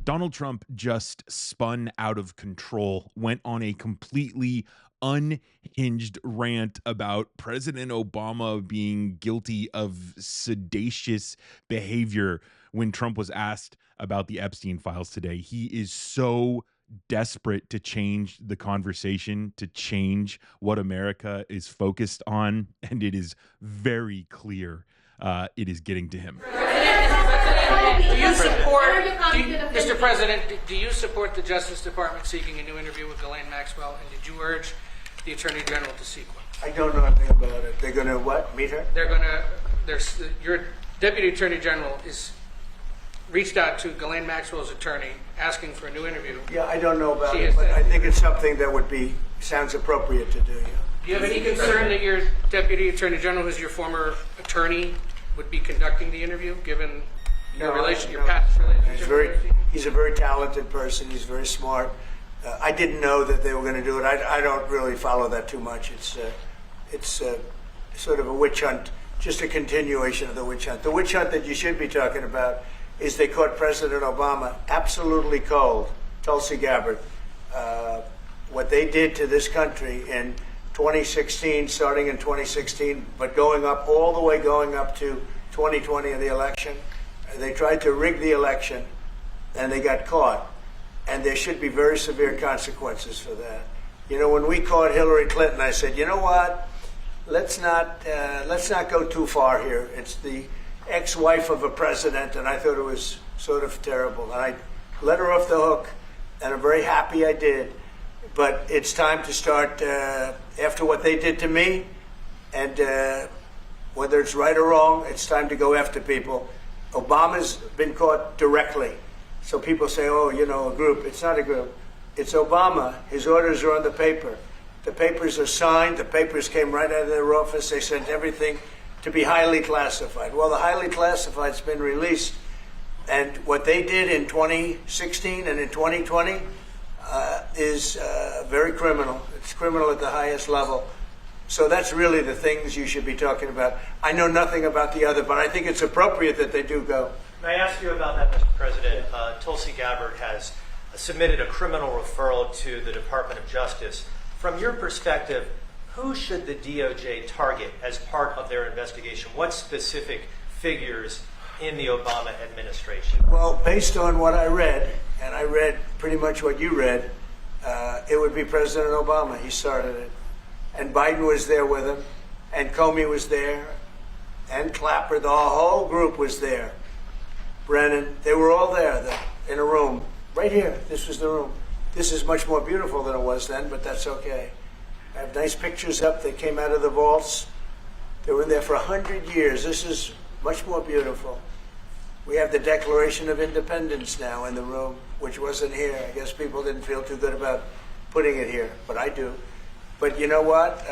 Donald Trump just spun out of control, went on a completely unhinged rant about President Obama being guilty of sedacious behavior when Trump was asked about the Epstein files today. He is so desperate to change the conversation, to change what America is focused on, and it is very clear it is getting to him. Mr. President, do you support the Justice Department seeking a new interview with Ghislaine Maxwell, and did you urge the Attorney General to seek one? I don't know anything about it. They're going to what? Meet her? Your Deputy Attorney General is reached out to Ghislaine Maxwell's attorney asking for a new interview. Yeah, I don't know about it, but I think it's something that sounds appropriate to do. Yeah. Do you have any concern that your Deputy Attorney General, who's your former attorney, would be conducting the interview, given your past relationship? He's a very talented person. He's very smart. I didn't know that they were going to do it. I don't really follow that too much. It's sort of a witch hunt, just a continuation of the witch hunt. The witch hunt that you should be talking about is they caught President Obama absolutely cold, Tulsi Gabbard. What they did to this country in 2016, starting in 2016, but going up to 2020 in the election. They tried to rig the election, and they got caught. And there should be very severe consequences for that. You know, when we caught Hillary Clinton, I said, you know what? Let's not go too far here. It's the ex-wife of a president, and I thought it was sort of terrible. And I let her off the hook, and I'm very happy I did. But it's time to start, after what they did to me, and whether it's right or wrong, it's time to go after people. Obama's been caught directly. So people say, oh, you know, a group. It's not a group. It's Obama. His orders are on the paper. The papers are signed. The papers came right out of their office. They sent everything to be highly classified. Well, the highly classified's been released. And what they did in 2016 and in 2020 is very criminal. It's criminal at the highest level. So that's really the things you should be talking about. I know nothing about the other, but I think it's appropriate that they do go. May I ask you about that, Mr. President? Tulsi Gabbard has submitted a criminal referral to the Department of Justice. From your perspective, who should the DOJ target as part of their investigation? What specific figures in the Obama administration? Well, based on what I read, and I read pretty much what you read, it would be President Obama. He started it. And Biden was there with him, and Comey was there, and Clapper. The whole group was there. Brennan, they were all there in a room. Right here, this was the room. This is much more beautiful than it was then, but that's okay. I have nice pictures up that came out of the vaults. They were in there for 100 years. This is much more beautiful. We have the Declaration of Independence now in the room, which wasn't here. I guess people didn't feel too good about putting it here, but I do. But you know what?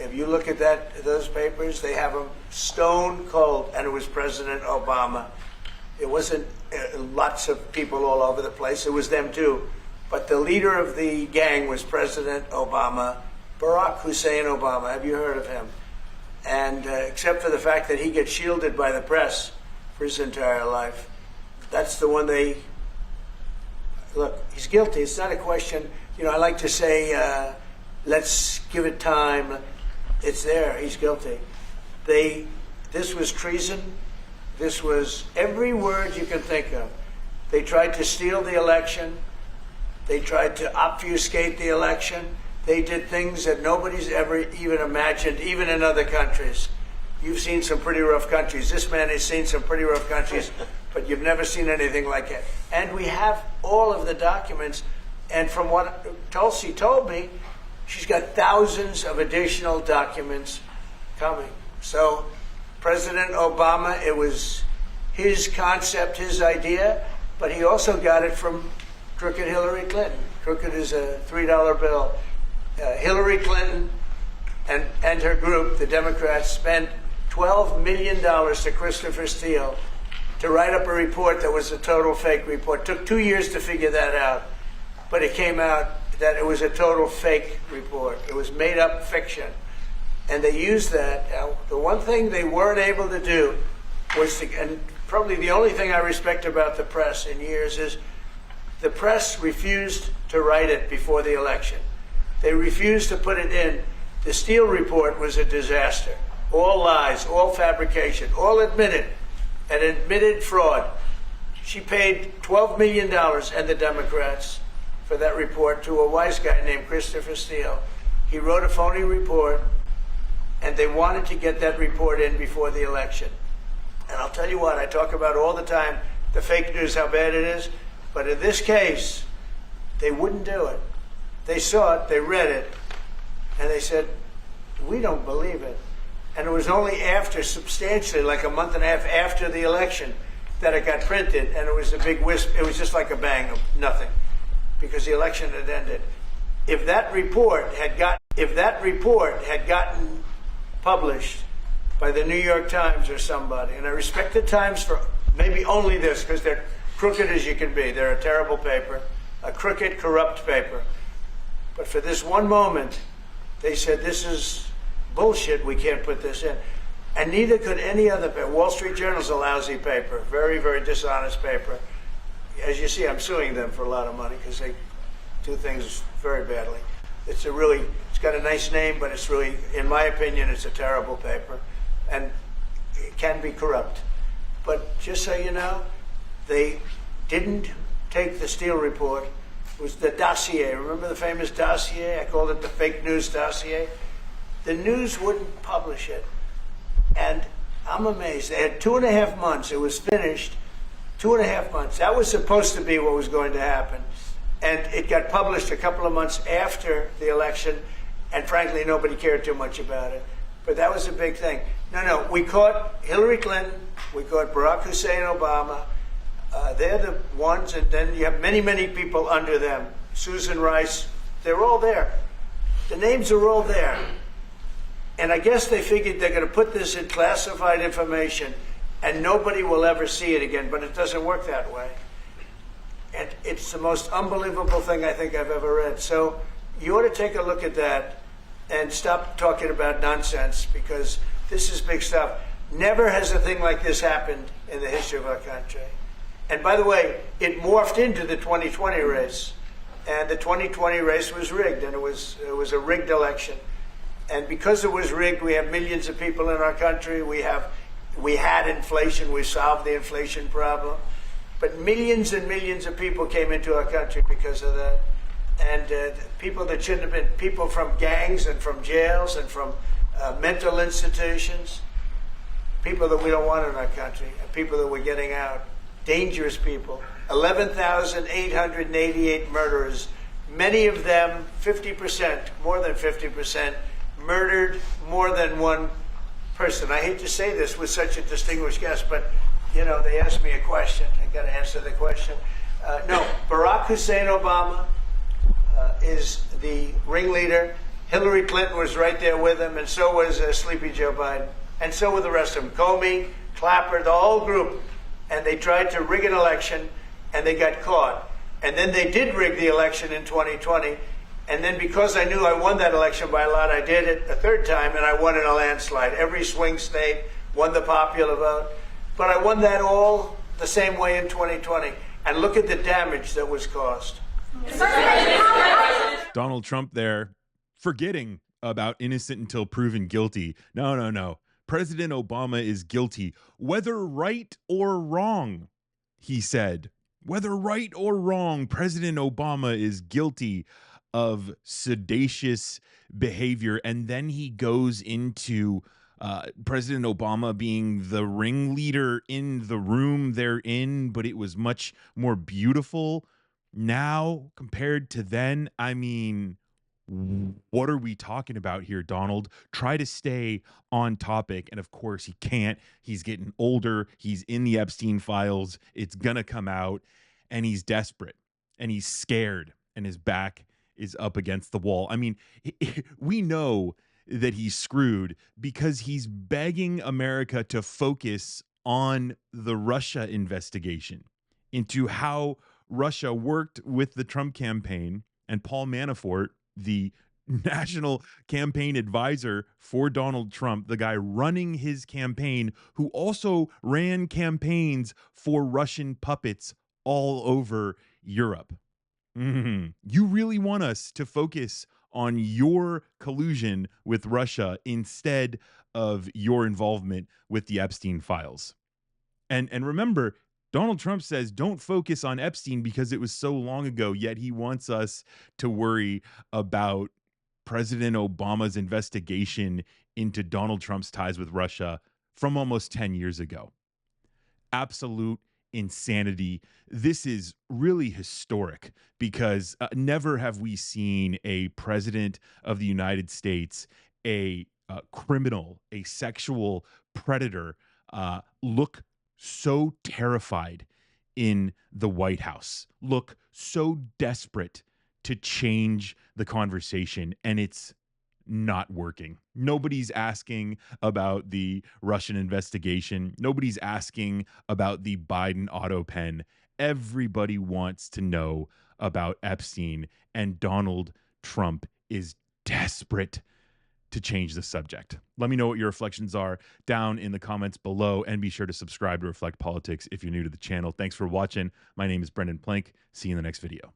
If you look at those papers, they have them stone cold, and it was President Obama. It wasn't lots of people all over the place. It was them too. But the leader of the gang was President Obama, Barack Hussein Obama. Have you heard of him? And except for the fact that he gets shielded by the press for his entire life, that's the one they... Look, he's guilty. It's not a question. You know, I like to say... let's give it time. It's there. He's guilty. This was treason. This was every word you can think of. They tried to steal the election. They tried to obfuscate the election. They did things that nobody's ever even imagined, even in other countries. You've seen some pretty rough countries. This man has seen some pretty rough countries, but you've never seen anything like it. And we have all of the documents. And from what Tulsi told me, she's got thousands of additional documents coming. So President Obama, it was his concept, his idea, but he also got it from crooked Hillary Clinton. Crooked is a $3 bill. Hillary Clinton and her group, the Democrats, spent $12 million to Christopher Steele to write up a report that was a total fake report. Took 2 years to figure that out, but it came out that it was a total fake report. It was made up fiction. And they used that. The one thing they weren't able to do was to, and probably the only thing I respect about the press in years is The press refused to write it before the election. They refused to put it in. The Steele report was a disaster. All lies, all fabrication, all admitted, an admitted fraud. She paid $12 million, and the Democrats, for that report to a wise guy named Christopher Steele. He wrote a phony report, and they wanted to get that report in before the election. And I'll tell you what, I talk about all the time, the fake news, how bad it is. But in this case, they wouldn't do it. They saw it, they read it, and they said, we don't believe it. And it was only after, substantially, like a month and a half after the election, that it got printed, and it was a big wisp. It was just like a bang of nothing, because the election had ended. If that report had gotten published by the New York Times or somebody, and I respect the Times for maybe only this, because they're crooked as you can be. They're a terrible paper, a crooked, corrupt paper. But for this one moment, they said, this is bullshit, we can't put this in. And neither could any other paper. Wall Street Journal's a lousy paper, very, very dishonest paper. As you see, I'm suing them for a lot of money because they do things very badly. It's got a nice name, but it's really, in my opinion, it's a terrible paper. And it can be corrupt. But just so you know, they didn't take the Steele report. It was the Dossier. Remember the famous Dossier? I called it the fake news dossier. The news wouldn't publish it. And I'm amazed. They had 2.5 months. It was finished. 2.5 months. That was supposed to be what was going to happen. And it got published a couple of months after the election. And frankly, nobody cared too much about it. But that was a big thing. No, we caught Hillary Clinton. We caught Barack Hussein Obama. They're the ones. And then you have many, many people under them. Susan Rice. They're all there. The names are all there. And I guess they figured they're going to put this in classified information and nobody will ever see it again, but it doesn't work that way. And it's the most unbelievable thing I think I've ever read. So you ought to take a look at that and stop talking about nonsense, because this is big stuff. Never has a thing like this happened in the history of our country. And by the way, it morphed into the 2020 race. And the 2020 race was rigged, and it was a rigged election. And because it was rigged, we have millions of people in our country. We had inflation. We solved the inflation problem. But millions and millions of people came into our country because of that. And people that shouldn't have been, people from gangs and from jails and from mental institutions, people that we don't want in our country, people that we're getting out, dangerous people. 11,888 murderers, many of them, 50%, more than 50%, murdered more than one person. I hate to say this with such a distinguished guest, but you know, they asked me a question. I got to answer the question. No, Barack Hussein Obama is the ringleader. Hillary Clinton was right there with him, and so was Sleepy Joe Biden, and so were the rest of them. Comey, Clapper, the whole group. And they tried to rig an election, and they got caught. And then they did rig the election in 2020. And then because I knew I won that election by a lot, I did it a third time, and I won in a landslide. Every swing state won the popular vote. But I won that all the same way in 2020. And look at the damage that was caused. Donald Trump there, forgetting about innocent until proven guilty. No. President Obama is guilty, whether right or wrong, he said. Whether right or wrong, President Obama is guilty of sedacious behavior. And then he goes into President Obama being the ringleader in the room they're in, but it was much more beautiful now compared to then. I mean, what are we talking about here, Donald? Try to stay on topic. And of course he can't. He's getting older. He's in the Epstein files. It's going to come out, and he's desperate and he's scared, and his back is up against the wall. I mean, we know that he's screwed because he's begging America to focus on the Russia investigation into how Russia worked with the Trump campaign and Paul Manafort, the national campaign advisor for Donald Trump, the guy running his campaign, who also ran campaigns for Russian puppets all over Europe. You really want us to focus on your collusion with Russia instead of your involvement with the Epstein files. And remember, Donald Trump says don't focus on Epstein because it was so long ago, yet he wants us to worry about President Obama's investigation into Donald Trump's ties with Russia from almost 10 years ago. Absolute insanity. This is really historic because never have we seen a president of the United States, a criminal, a sexual predator, look so terrified in the White House, look so desperate to change the conversation, and it's not working. Nobody's asking about the Russian investigation. Nobody's asking about the Biden auto pen. Everybody wants to know about Epstein, and Donald Trump is desperate to change the subject. Let me know what your reflections are down in the comments below, and be sure to subscribe to Reflect Politics if you're new to the channel. Thanks for watching. My name is Brendan Plank. See you in the next video.